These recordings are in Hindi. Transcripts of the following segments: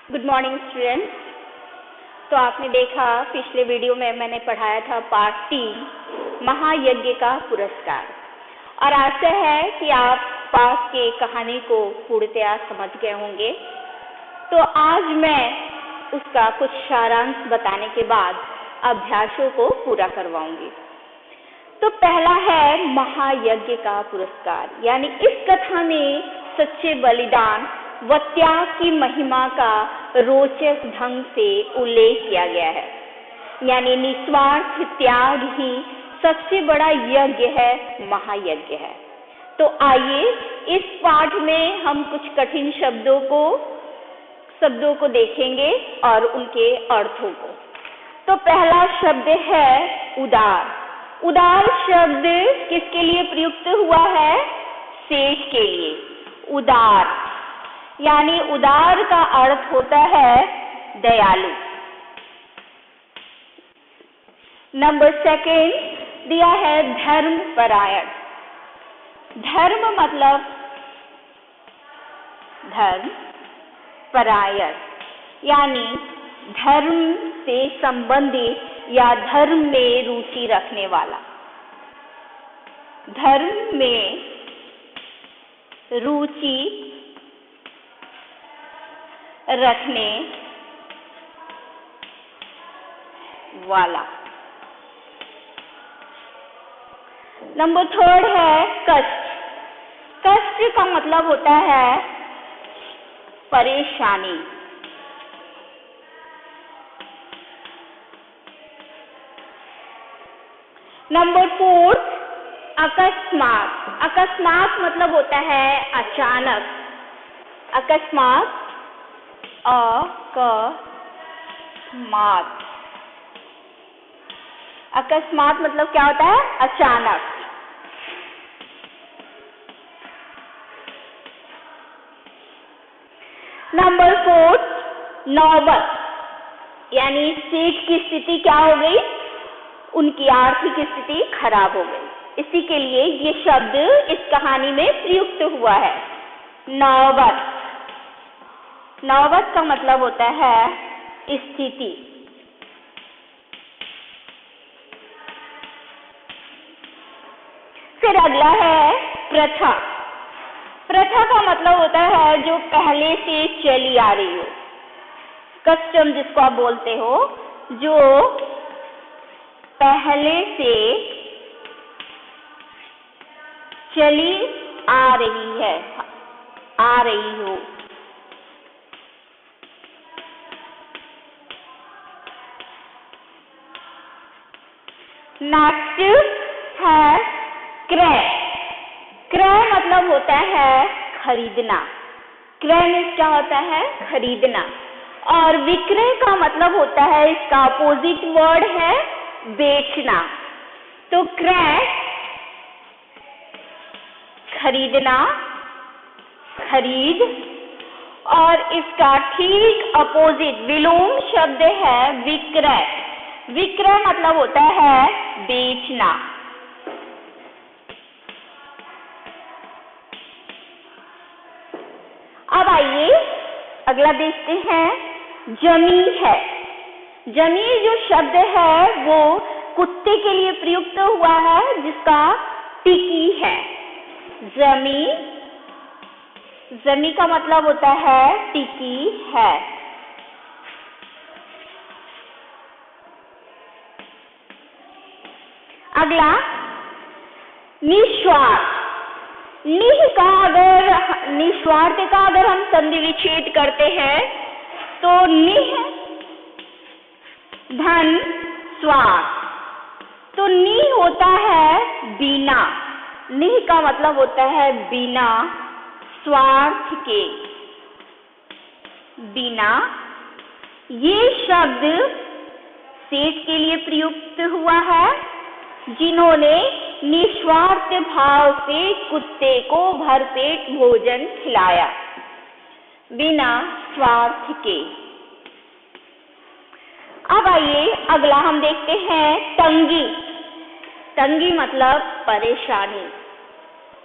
Good morning students. तो आपने देखा पिछले वीडियो में मैंने पढ़ाया था पार्ट 3 महायज्ञ का पुरस्कार, और आशा है कि आप पास के कहानी को पूर्णतया समझ गए होंगे। तो आज मैं उसका कुछ सारांश बताने के बाद अभ्यासों को पूरा करवाऊंगी। तो पहला है महायज्ञ का पुरस्कार, यानी इस कथा में सच्चे बलिदान व त्याग की महिमा का रोचक ढंग से उल्लेख किया गया है। यानी निस्वार्थ त्याग ही सबसे बड़ा यज्ञ है, महायज्ञ है। तो आइए इस पाठ में हम कुछ कठिन शब्दों को देखेंगे और उनके अर्थों को। तो पहला शब्द है उदार। उदार शब्द किसके लिए प्रयुक्त हुआ है? सेठ के लिए। उदार यानी उदार का अर्थ होता है दयालु। नंबर 2 दिया है धर्मपरायण। धर्म मतलब धर्म, परायण यानी धर्म से संबंधित या धर्म में रुचि रखने वाला। धर्म में रुचि रखने वाला। नंबर 3 है कष्ट। कष्ट का मतलब होता है परेशानी। नंबर 4 अकस्मात। अकस्मात मतलब होता है अचानक। अकस्मात, अकस्मात मतलब क्या होता है? अचानक। नंबर 4 नौबत, यानी सेठ की स्थिति क्या हो गई? उनकी आर्थिक स्थिति खराब हो गई। इसी के लिए ये शब्द इस कहानी में प्रयुक्त हुआ है, नौबत। नौबत का मतलब होता है स्थिति। फिर अगला है प्रथा। प्रथा का मतलब होता है जो पहले से चली आ रही हो, कस्टम जिसको आप बोलते हो, जो पहले से चली आ रही है, आ रही हो। नेक्स्ट है क्रय। क्रय मतलब होता है खरीदना। क्रय में क्या होता है? खरीदना। और विक्रय का मतलब होता है, इसका अपोजिट वर्ड है बेचना। तो क्रय खरीदना, खरीद, और इसका ठीक अपोजिट विलोम शब्द है विक्रय। विक्रय मतलब होता है बेचना। अब आइए अगला देखते हैं जमी है। जमी जो शब्द है वो कुत्ते के लिए प्रयुक्त हुआ है, जिसका टिकी है। जमी, जमी का मतलब होता है टिकी है। अगला निस्वार्थ। निस्वार्थ का अगर हम संधि विच्छेद करते हैं तो निह धन स्वार्थ। तो नि होता है बिना। निह का मतलब होता है बिना, स्वार्थ के बिना। ये शब्द सेठ के लिए प्रयुक्त हुआ है, जिन्होंने निस्वार्थ भाव से कुत्ते को भरपेट भोजन खिलाया, बिना स्वार्थ के। अब आइए अगला हम देखते हैं तंगी। तंगी मतलब परेशानी।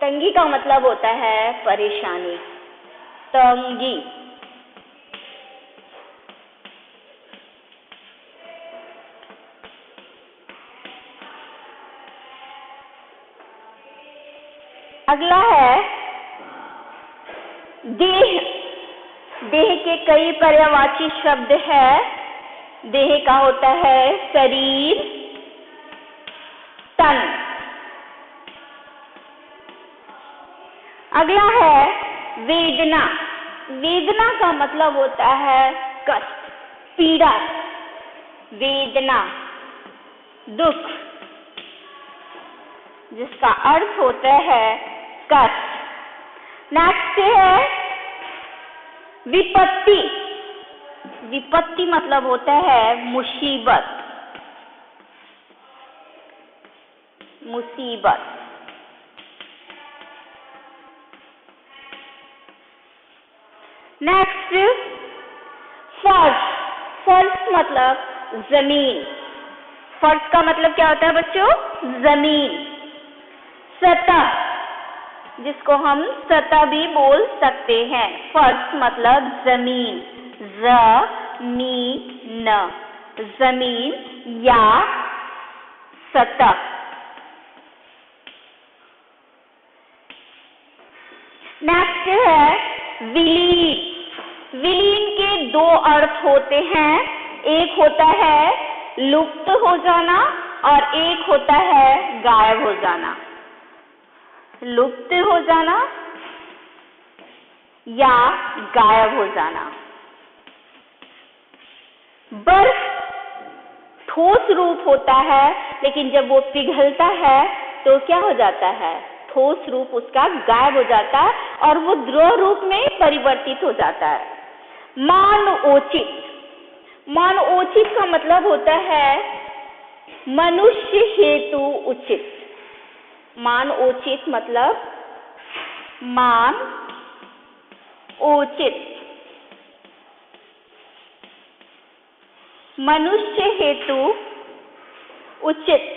तंगी का मतलब होता है परेशानी। तंगी। अगला है देह। देह के कई पर्यायवाची शब्द है। देह का होता है शरीर, तन। अगला है वेदना। वेदना का मतलब होता है कष्ट, पीड़ा, वेदना, दुख, जिसका अर्थ होता है कष्ट। नेक्स्ट है विपत्ति। विपत्ति मतलब होता है मुसीबत, मुसीबत। नेक्स्ट फर्श। फर्श मतलब जमीन। फर्श का मतलब क्या होता है बच्चों? जमीन। सतह, जिसको हम सतह भी बोल सकते हैं। फर्श मतलब जमीन, ज़मीन, जमीन या सतह। नेक्स्ट है विलीन। विलीन के दो अर्थ होते हैं। एक होता है लुप्त हो जाना और एक होता है गायब हो जाना। लुप्त हो जाना या गायब हो जाना। बर्फ ठोस रूप होता है, लेकिन जब वो पिघलता है तो क्या हो जाता है? ठोस रूप उसका गायब हो जाता है और वो द्रव रूप में परिवर्तित हो जाता है। मानवोचित। मानवोचित का मतलब होता है मनुष्य हेतु उचित। मानवोचित मतलब मान उचित, मनुष्य हेतु उचित।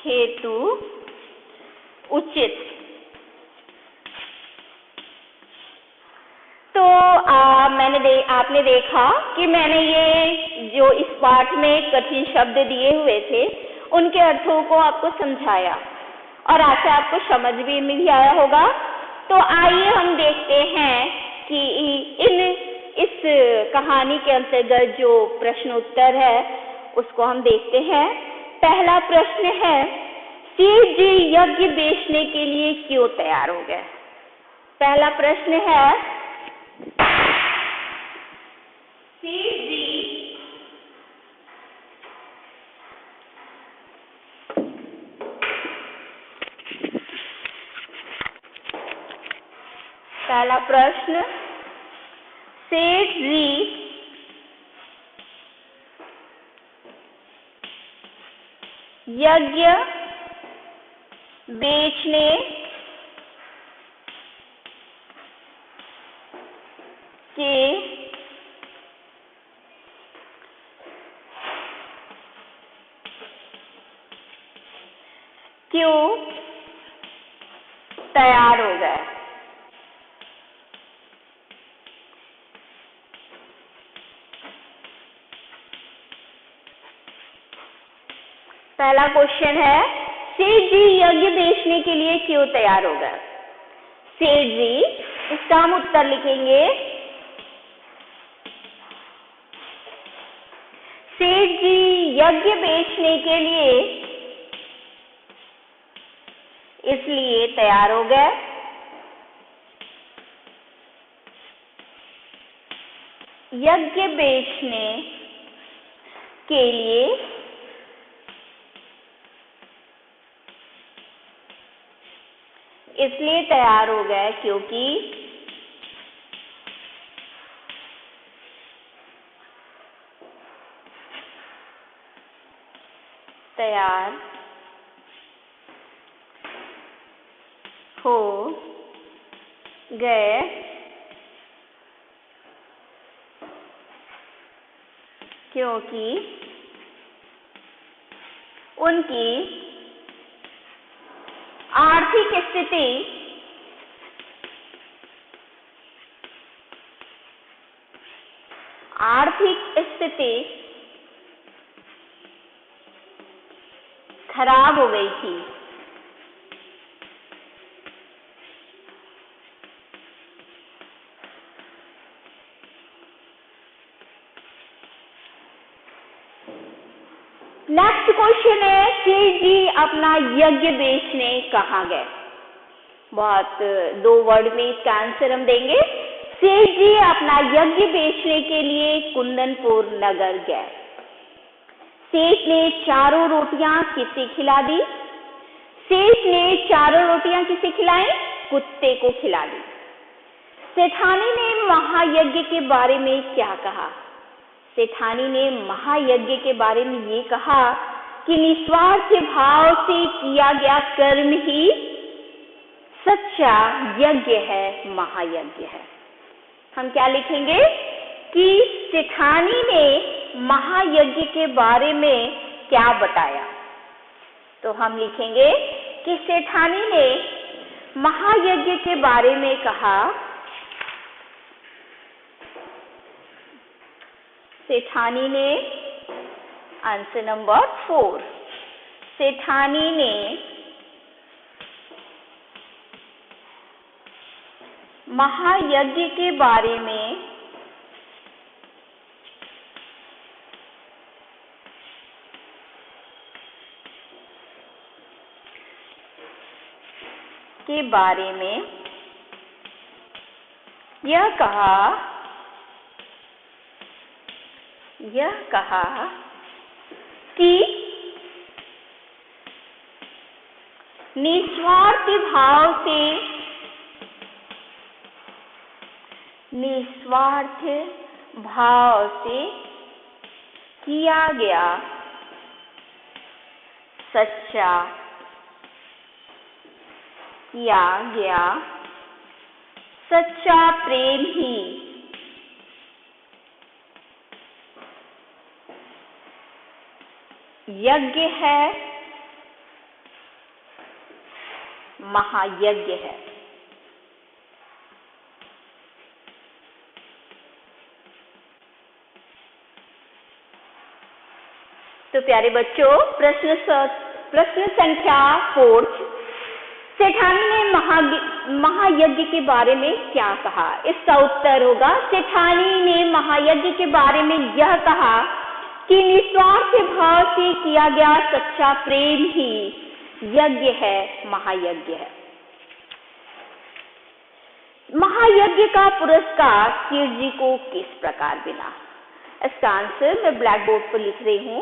हेतु उचित। तो आपने देखा कि मैंने ये जो इस पाठ में कठिन शब्द दिए हुए थे उनके अर्थों को आपको समझाया और आशा आपको समझ भी नहीं आया होगा। तो आइए हम देखते हैं कि इस कहानी के अंतर्गत जो प्रश्न उत्तर है उसको हम देखते हैं। पहला प्रश्न है, सेठ जी यज्ञ बेचने के लिए क्यों तैयार हो गए? पहला प्रश्न है, सेठ जी पहला प्रश्न, सेठ जी यज्ञ बेचने के क्यों तैयार हो गए? पहला क्वेश्चन है, सेठ जी यज्ञ बेचने के लिए क्यों तैयार हो गए? सेठ जी, इसका हम उत्तर लिखेंगे, सेठ जी यज्ञ बेचने के लिए इसलिए तैयार हो गए यज्ञ बेचने के लिए इसलिए तैयार हो गए क्योंकि तैयार हो गए क्योंकि उनकी आर्थिक स्थिति खराब हो गई थी। नेक्स्ट क्वेश्चन है, सेठ जी अपना यज्ञ बेचने कहाँ गए? बहुत 2 वर्ड में इसका आंसर हम देंगे। सेठ जी अपना यज्ञ बेचने के लिए कुंदनपुर नगर गए। सेठ ने 4 रोटियां किसे खिला दी? सेठ ने 4 रोटियां किसे खिलाई? कुत्ते को खिला दी। सेठानी ने महायज्ञ के बारे में क्या कहा? सेठानी ने महायज्ञ के बारे में ये कहा कि निस्वार्थ भाव से किया गया कर्म ही सच्चा यज्ञ है, महायज्ञ है। हम क्या लिखेंगे कि सेठानी ने महायज्ञ के बारे में क्या बताया? तो हम लिखेंगे कि सेठानी ने महायज्ञ के बारे में कहा, सेठानी ने आंसर नंबर 4, सेठानी ने महायज्ञ के बारे में यह कहा कि निस्वार्थ भाव से किया गया सच्चा प्रेम ही यज्ञ है, महायज्ञ है। तो प्यारे बच्चों, प्रश्न संख्या 4, सेठानी ने महायज्ञ के बारे में क्या कहा? इसका उत्तर होगा, सेठानी ने महायज्ञ के बारे में यह कहा कि निस्वार्थ भाव से किया गया सच्चा प्रेम ही यज्ञ है, महायज्ञ है। महायज्ञ का पुरस्कार सेठ जी को किस प्रकार मिला? इसका आंसर मैं ब्लैक बोर्ड पर लिख रही हूं।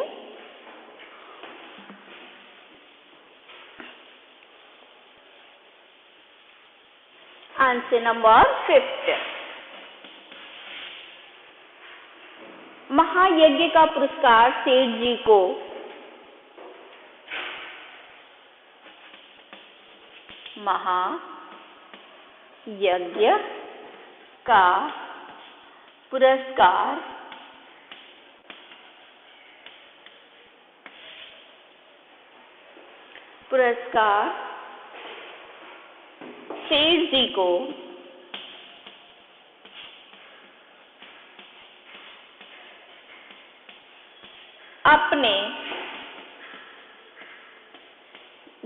आंसर नंबर 5, महायज्ञ का पुरस्कार सेठ जी को महायज्ञ का पुरस्कार सेठ जी को अपने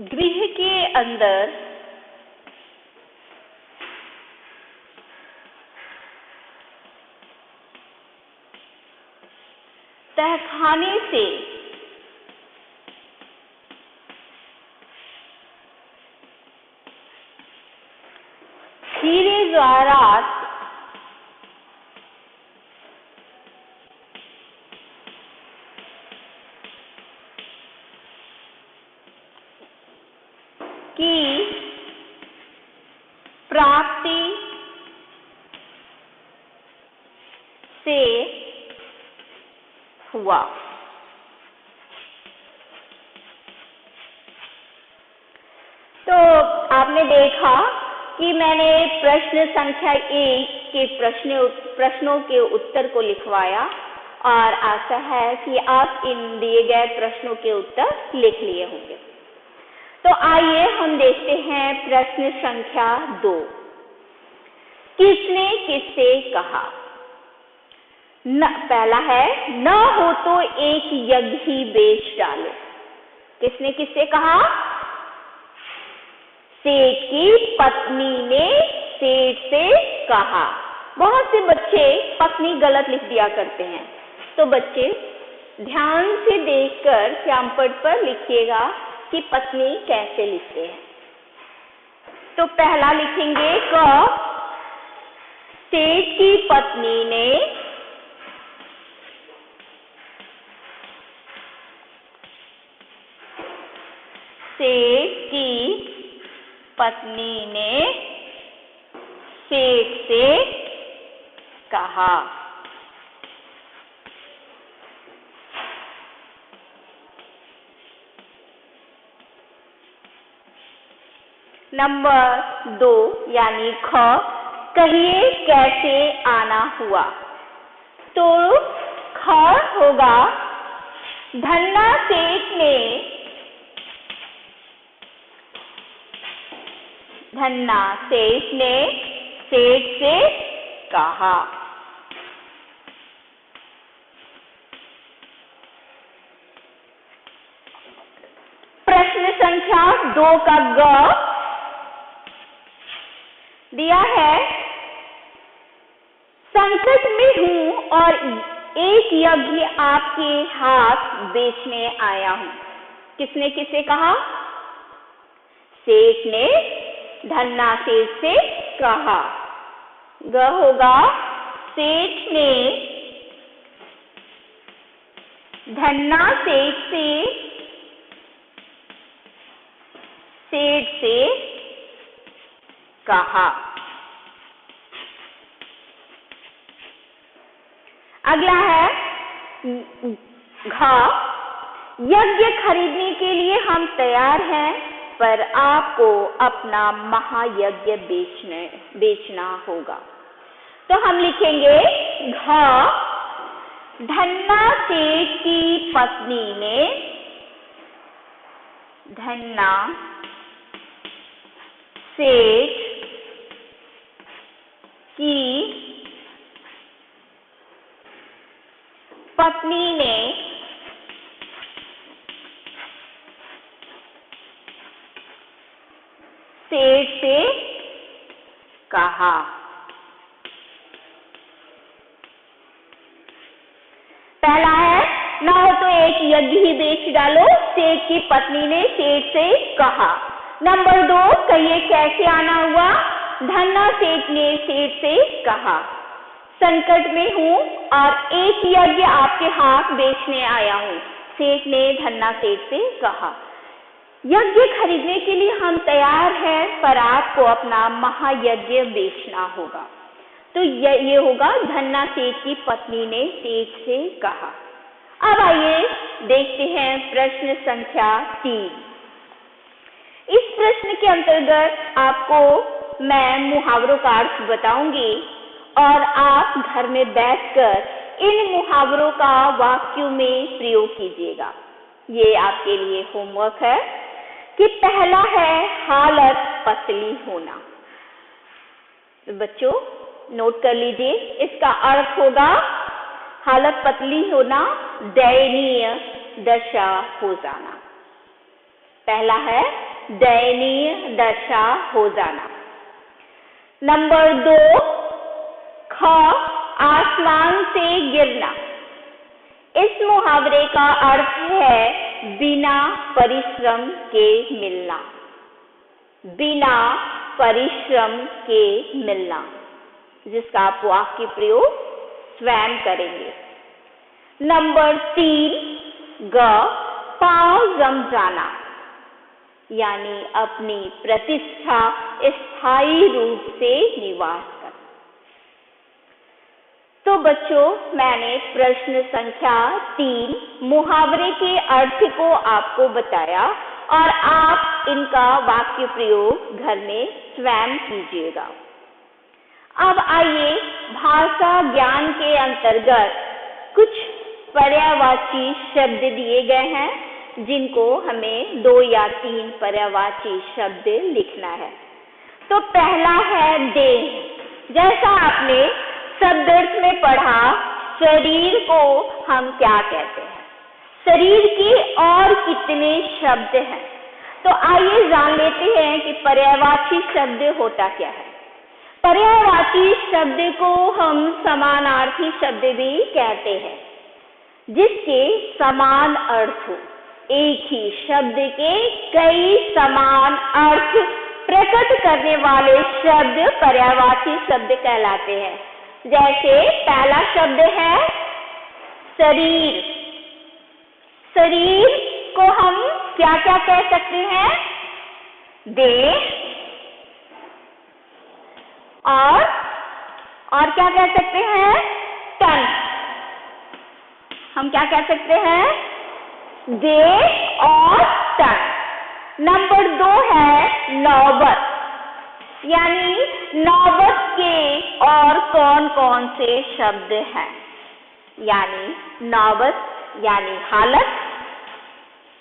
गृह के अंदर तहखाने से हीरे जवाहरात की प्राप्ति से हुआ। तो आपने देखा कि मैंने प्रश्न संख्या 1 के प्रश्नों के उत्तर को लिखवाया और आशा है कि आप इन दिए गए प्रश्नों के उत्तर लिख लिए होंगे। तो आइए हम देखते हैं प्रश्न संख्या 2, किसने किससे कहा? पहला है, न हो तो एक यज्ञ ही बेच डालो। किसने किससे कहा? सेठ की पत्नी ने सेठ से कहा। बहुत से बच्चे पत्नी गलत लिख दिया करते हैं, तो बच्चे ध्यान से देखकर श्यामपट्ट पर लिखिएगा कि पत्नी कैसे लिखते हैं। तो पहला लिखेंगे क, सेठ की पत्नी ने सेठ से कहा। नंबर 2 यानी ख, कहिए कैसे आना हुआ। तो ख होगा धन्ना सेठ ने सेठ से कहा। प्रश्न संख्या 2 का ग दिया है, संकट में हूं और एक यज्ञ आपके हाथ बेचने आया हूं। किसने किसे कहा? सेठ ने धन्ना सेठ से कहा। ग होगा सेठ ने धन्ना सेठ से कहा। अगला है घ, यज्ञ खरीदने के लिए हम तैयार हैं, पर आपको अपना महायज्ञ बेचना होगा। तो हम लिखेंगे घ, धन्ना सेठ की पत्नी ने सेठ से कहा। पहला है, ना हो तो एक यज्ञ ही बेच डालो, सेठ की पत्नी ने सेठ से कहा। नंबर 2, कहिए कैसे आना हुआ। धन्ना सेठ ने सेठ से कहा। संकट में हूं और एक यज्ञ आपके हाथ बेचने आया हूं। सेठ ने धन्ना सेठ से कहा। यज्ञ खरीदने के लिए हम तैयार हैं, पर आपको अपना महायज्ञ बेचना होगा। तो ये होगा धन्ना सेठ की पत्नी ने सेठ से कहा। अब आइए देखते हैं प्रश्न संख्या 3। इस प्रश्न के अंतर्गत आपको मैं मुहावरों का अर्थ बताऊंगी और आप घर में बैठकर इन मुहावरों का वाक्यों में प्रयोग कीजिएगा। ये आपके लिए होमवर्क है कि पहला है हालत पतली होना। तो बच्चों नोट कर लीजिए, इसका अर्थ होगा हालत पतली होना, दयनीय दशा हो जाना। पहला है दयनीय दशा हो जाना। नंबर 2 ख, आसमान से गिरना। इस मुहावरे का अर्थ है बिना परिश्रम के मिलना। बिना परिश्रम के मिलना, जिसका आप वाक्य प्रयोग स्वयं करेंगे। नंबर 3 ग, पांव जम जाना, यानी अपनी प्रतिष्ठा स्थायी रूप से निवास करना। तो बच्चों मैंने प्रश्न संख्या 3 मुहावरे के अर्थ को आपको बताया और आप इनका वाक्य प्रयोग घर में स्वयं कीजिएगा। अब आइए भाषा ज्ञान के अंतर्गत कुछ पर्यायवाची शब्द दिए गए हैं, जिनको हमें 2 या 3 पर्यायवाची शब्द लिखना है। तो पहला है देह। जैसा आपने शब्दार्थ में पढ़ा, शरीर को हम क्या कहते हैं? शरीर के और कितने शब्द हैं? तो आइए जान लेते हैं कि पर्यायवाची शब्द होता क्या है। पर्यायवाची शब्द को हम समानार्थी शब्द भी कहते हैं, जिसके समान अर्थ हो। एक ही शब्द के कई समान अर्थ प्रकट करने वाले शब्द पर्यायवाची शब्द कहलाते हैं। जैसे पहला शब्द है शरीर। शरीर को हम क्या क्या कह सकते हैं? देह। और क्या कह सकते हैं? तन। हम क्या कह सकते हैं? देह और तन। नंबर 2 है नौबत, यानी नौबत के और कौन कौन से शब्द हैं? यानी नौबत यानी हालत।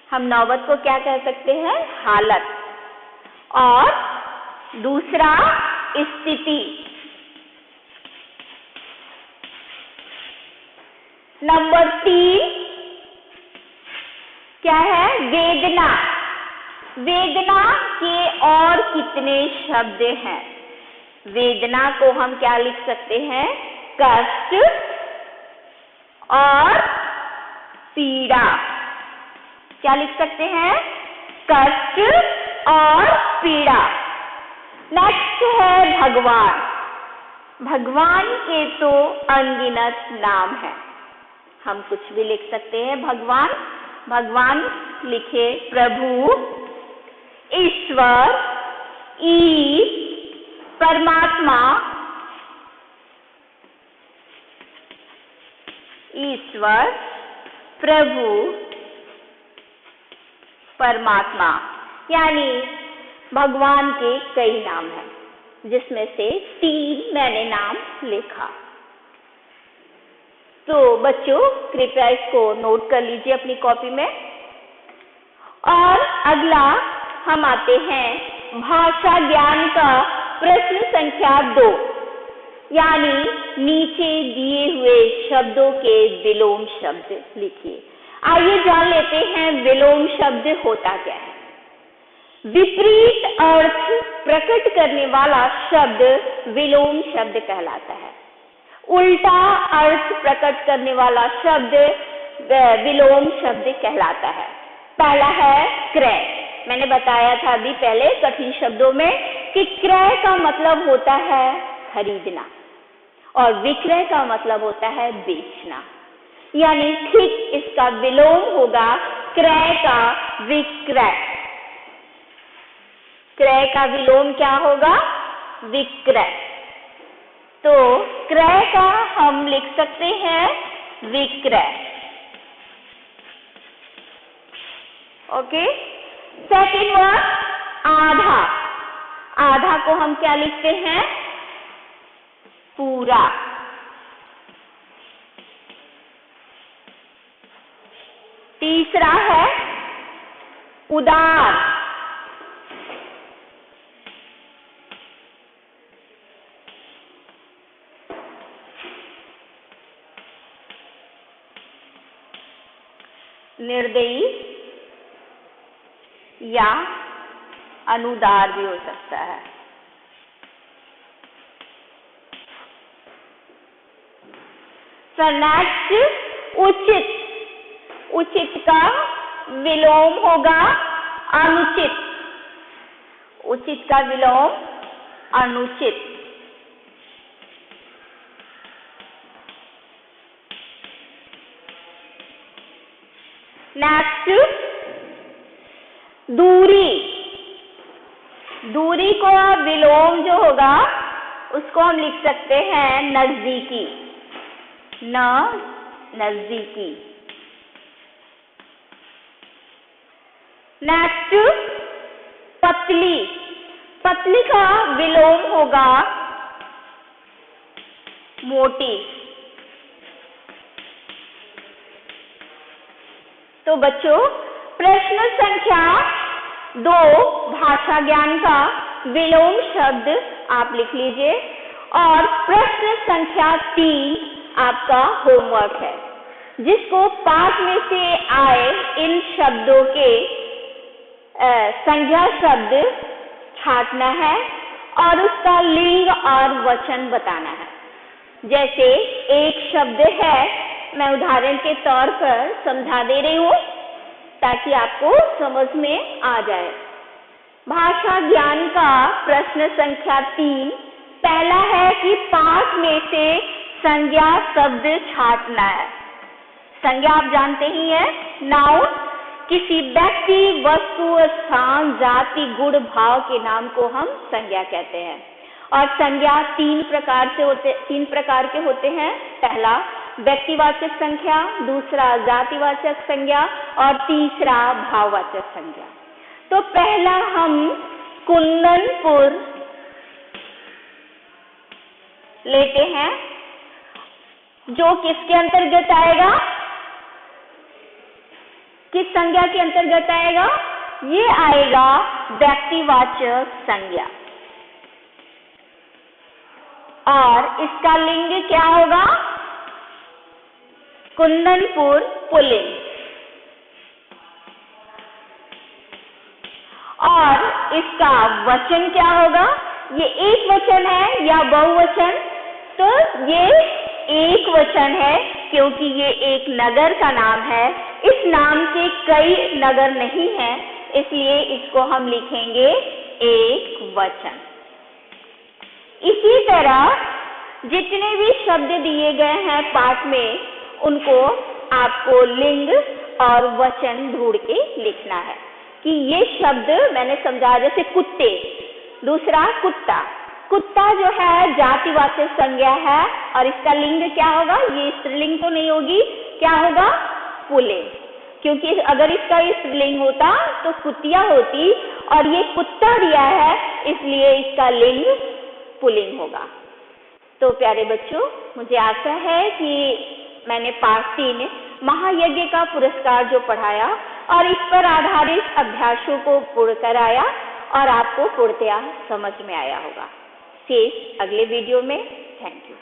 हम नौबत को क्या कह सकते हैं? हालत। और दूसरा स्थिति। नंबर 3 क्या है? वेदना। वेदना के और कितने शब्द हैं? वेदना को हम क्या लिख सकते हैं? कष्ट और पीड़ा। क्या लिख सकते हैं? कष्ट और पीड़ा। नेक्स्ट है भगवान। भगवान के तो अनगिनत नाम है, हम कुछ भी लिख सकते हैं। भगवान लिखे प्रभु, ईश्वर, परमात्मा, ईश्वर, प्रभु, परमात्मा, यानी भगवान के कई नाम हैं, जिसमें से 3 मैंने नाम लिखा। तो बच्चों कृपया इसको नोट कर लीजिए अपनी कॉपी में। और अगला हम आते हैं भाषा ज्ञान का प्रश्न संख्या 2, यानी नीचे दिए हुए शब्दों के विलोम शब्द लिखिए। आइए जान लेते हैं विलोम शब्द होता क्या है। विपरीत अर्थ प्रकट करने वाला शब्द विलोम शब्द कहलाता है। उल्टा अर्थ प्रकट करने वाला शब्द विलोम शब्द कहलाता है। पहला है क्रय। मैंने बताया था अभी पहले कठिन शब्दों में कि क्रय का मतलब होता है खरीदना और विक्रय का मतलब होता है बेचना, यानी ठीक इसका विलोम होगा क्रय का विक्रय। क्रय का विलोम क्या होगा? विक्रय। तो क्रय का हम लिख सकते हैं विक्रय। ओके। सेकंड वर्ड आधा। आधा को हम क्या लिखते हैं? पूरा। तीसरा है उदार। निर्दयी या अनुदार भी हो सकता है। नेक्स्ट उचित। उचित का विलोम होगा अनुचित। उचित का विलोम अनुचित। नेक्स्ट दूरी। दूरी को विलोम जो होगा उसको हम लिख सकते हैं नजदीकी। नजदीकी। नेक्स्ट पतली। पतली का विलोम होगा मोटी। तो बच्चों प्रश्न संख्या 2 भाषा ज्ञान का विलोम शब्द आप लिख लीजिए और प्रश्न संख्या 3 आपका होमवर्क है। जिसको पाठ में से आए इन शब्दों के संज्ञा शब्द छांटना है और उसका लिंग और वचन बताना है। जैसे एक शब्द है, मैं उदाहरण के तौर पर समझा दे रही हूँ ताकि आपको समझ में आ जाए। भाषा ज्ञान का प्रश्न संख्या 3 पहला है कि पाठ में से संज्ञा शब्द छांटना है। संज्ञा आप जानते ही हैं, नाउन किसी व्यक्ति, वस्तु, स्थान, जाति, गुण, भाव के नाम को हम संज्ञा कहते हैं। और संज्ञा 3 प्रकार के होते हैं। पहला व्यक्तिवाचक संज्ञा, दूसरा जातिवाचक संज्ञा और तीसरा भाववाचक संज्ञा। तो पहला हम कुंदनपुर लेते हैं, जो किसके अंतर्गत आएगा, किस संज्ञा के अंतर्गत आएगा? ये आएगा व्यक्तिवाचक संज्ञा। और इसका लिंग क्या होगा? कुंदनपुर पुल्लिंग। और इसका वचन क्या होगा? ये एक वचन है या बहुवचन? तो ये एक वचन है, क्योंकि ये एक नगर का नाम है। इस नाम के कई नगर नहीं हैं, इसलिए इसको हम लिखेंगे एक वचन। इसी तरह जितने भी शब्द दिए गए हैं पाठ में, उनको आपको लिंग और वचन ढूंढ के लिखना है कि ये शब्द मैंने समझा। जैसे कुत्ते, दूसरा कुत्ता। कुत्ता जो है जातिवाचक संज्ञा है और इसका लिंग क्या होगा? ये स्त्रीलिंग तो नहीं होगी, क्या होगा? पुल्लिंग। क्योंकि अगर इसका स्त्रीलिंग होता तो कुतिया होती, और ये कुत्ता दिया है इसलिए इसका लिंग पुल्लिंग होगा। तो प्यारे बच्चों, मुझे आशा है कि मैंने पाठ 3 महायज्ञ का पुरस्कार जो पढ़ाया और इस पर आधारित अभ्यासों को पूर्ण कराया और आपको पूर्णतया समझ में आया होगा। शेष अगले वीडियो में। Thank you.